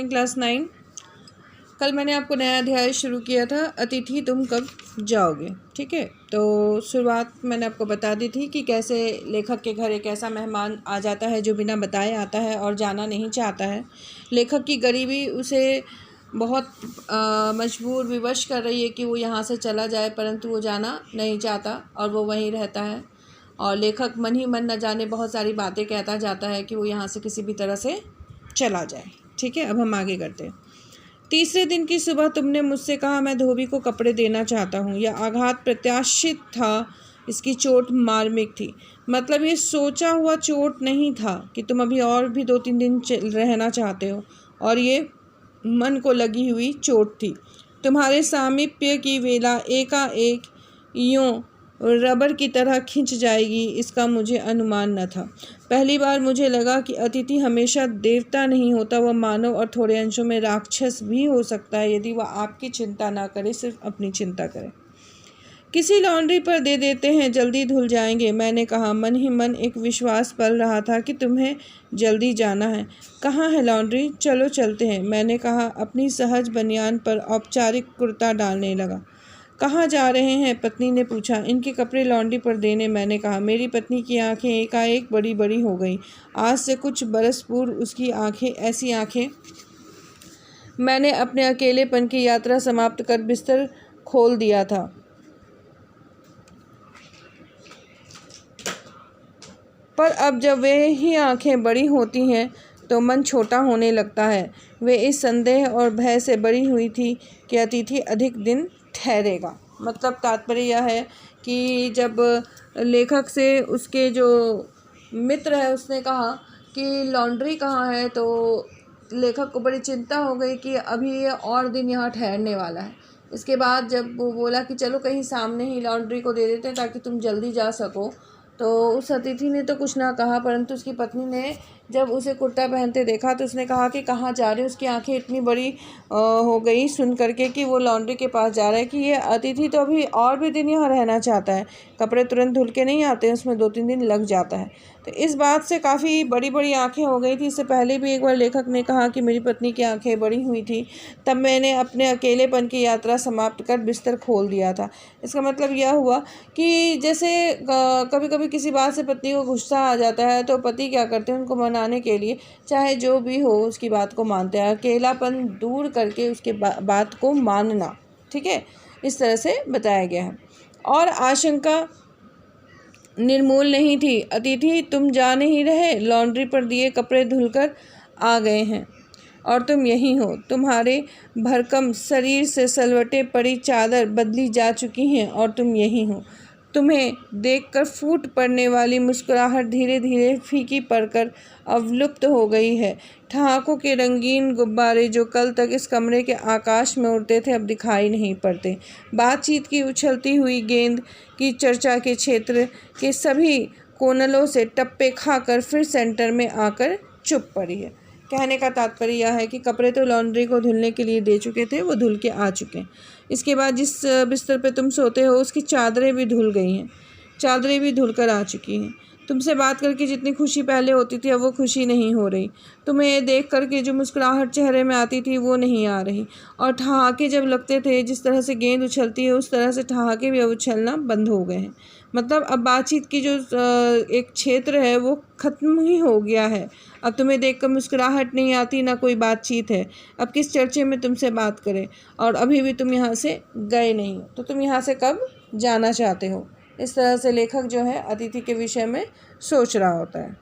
Morning class 9। कल मैंने आपको नया अध्याय शुरू किया था, अतिथि तुम कब जाओगे। ठीक है, तो शुरुआत मैंने आपको बता दी थी कि कैसे लेखक के घर एक ऐसा मेहमान आ जाता है जो बिना बताए आता है और जाना नहीं चाहता है। लेखक की गरीबी उसे बहुत मजबूर विवश कर रही है कि वो यहाँ से चला जाए, परंतु वो जाना नहीं चाहता और वो वहीं रहता है। और लेखक मन ही मन न जाने बहुत सारी बातें कहता जाता है कि वो यहाँ से किसी भी तरह से चला जाए। ठीक है, अब हम आगे करते हैं। तीसरे दिन की सुबह तुमने मुझसे कहा मैं धोबी को कपड़े देना चाहता हूँ। यह आघात प्रत्याशित था, इसकी चोट मार्मिक थी। मतलब ये सोचा हुआ चोट नहीं था कि तुम अभी और भी 2-3 दिन रहना चाहते हो, और ये मन को लगी हुई चोट थी। तुम्हारे सामीप्य की वेला एकाएक यूं रबर की तरह खिंच जाएगी, इसका मुझे अनुमान न था। पहली बार मुझे लगा कि अतिथि हमेशा देवता नहीं होता, वह मानव और थोड़े अंशों में राक्षस भी हो सकता है यदि वह आपकी चिंता ना करे, सिर्फ अपनी चिंता करे। किसी लॉन्ड्री पर दे देते हैं, जल्दी धुल जाएंगे, मैंने कहा। मन ही मन एक विश्वास पल रहा था कि तुम्हें जल्दी जाना है। कहाँ है लॉन्ड्री? चलो चलते हैं, मैंने कहा, अपनी सहज बनियान पर औपचारिक कुर्ता डालने लगा। कहाँ जा रहे हैं? पत्नी ने पूछा। इनके कपड़े लॉन्ड्री पर देने, मैंने कहा। मेरी पत्नी की आंखें एकाएक बड़ी बड़ी हो गईं। आज से कुछ बरस पूर्व उसकी आंखें, ऐसी आंखें। मैंने अपने अकेलेपन की यात्रा समाप्त कर बिस्तर खोल दिया था। पर अब जब वे ही आंखें बड़ी होती हैं तो मन छोटा होने लगता है। वे इस संदेह और भय से बड़ी हुई थी कि अतिथि अधिक दिन ठहरेगा। मतलब तात्पर्य यह है कि जब लेखक से उसके जो मित्र है उसने कहा कि लॉन्ड्री कहाँ है, तो लेखक को बड़ी चिंता हो गई कि अभी ये और दिन यहाँ ठहरने वाला है। इसके बाद जब वो बोला कि चलो कहीं सामने ही लॉन्ड्री को दे देते हैं ताकि तुम जल्दी जा सको, तो उस अतिथि ने तो कुछ ना कहा, परंतु उसकी पत्नी ने जब उसे कुर्ता पहनते देखा तो उसने कहा कि कहाँ जा रहे हो। उसकी आंखें इतनी बड़ी हो गई सुन करके कि वो लॉन्ड्री के पास जा रहा है कि ये अतिथि तो अभी और भी दिन यहाँ रहना चाहता है। कपड़े तुरंत धुल के नहीं आते हैं, उसमें 2-3 दिन लग जाता है। तो इस बात से काफ़ी बड़ी बड़ी आंखें हो गई थी। इससे पहले भी एक बार लेखक ने कहा कि मेरी पत्नी की आंखें बड़ी हुई थी, तब मैंने अपने अकेलेपन की यात्रा समाप्त कर बिस्तर खोल दिया था। इसका मतलब यह हुआ कि जैसे कभी कभी किसी बात से पत्नी को गुस्सा आ जाता है तो पति क्या करते हैं, उनको मनाने के लिए चाहे जो भी हो उसकी बात को मानते हैं। अकेलापन दूर करके उसके बात को मानना, ठीक है, इस तरह से बताया गया है। और आशंका निर्मूल नहीं थी। अतिथि तुम जा नहीं रहे, लॉन्ड्री पर दिए कपड़े धुलकर आ गए हैं और तुम यही हो। तुम्हारे भरकम शरीर से सलवटे पड़ी चादर बदली जा चुकी हैं और तुम यही हो। तुम्हें देखकर फूट पड़ने वाली मुस्कुराहट धीरे धीरे फीकी पड़कर अवलुप्त हो गई है। ठहाकों के रंगीन गुब्बारे जो कल तक इस कमरे के आकाश में उड़ते थे अब दिखाई नहीं पड़ते। बातचीत की उछलती हुई गेंद की चर्चा के क्षेत्र के सभी कोनलों से टप्पे खाकर फिर सेंटर में आकर चुप पड़ी है। कहने का तात्पर्य यह है कि कपड़े तो लॉन्ड्री को धुलने के लिए दे चुके थे, वो धुल के आ चुके हैं। इसके बाद जिस बिस्तर पे तुम सोते हो उसकी चादरें भी धुल गई हैं, चादरें भी धुल कर आ चुकी हैं। तुमसे बात करके जितनी खुशी पहले होती थी अब वो खुशी नहीं हो रही। तुम्हें देख करके जो मुस्कुराहट चेहरे में आती थी वो नहीं आ रही। और ठहाके जब लगते थे, जिस तरह से गेंद उछलती है उस तरह से ठहाके भी अब उछलना बंद हो गए हैं। मतलब अब बातचीत की जो एक क्षेत्र है वो ख़त्म ही हो गया है। अब तुम्हें देखकर मुस्कुराहट नहीं आती, ना कोई बातचीत है। अब किस चर्चे में तुमसे बात करें, और अभी भी तुम यहाँ से गए नहीं हो, तो तुम यहाँ से कब जाना चाहते हो। इस तरह से लेखक जो है अतिथि के विषय में सोच रहा होता है।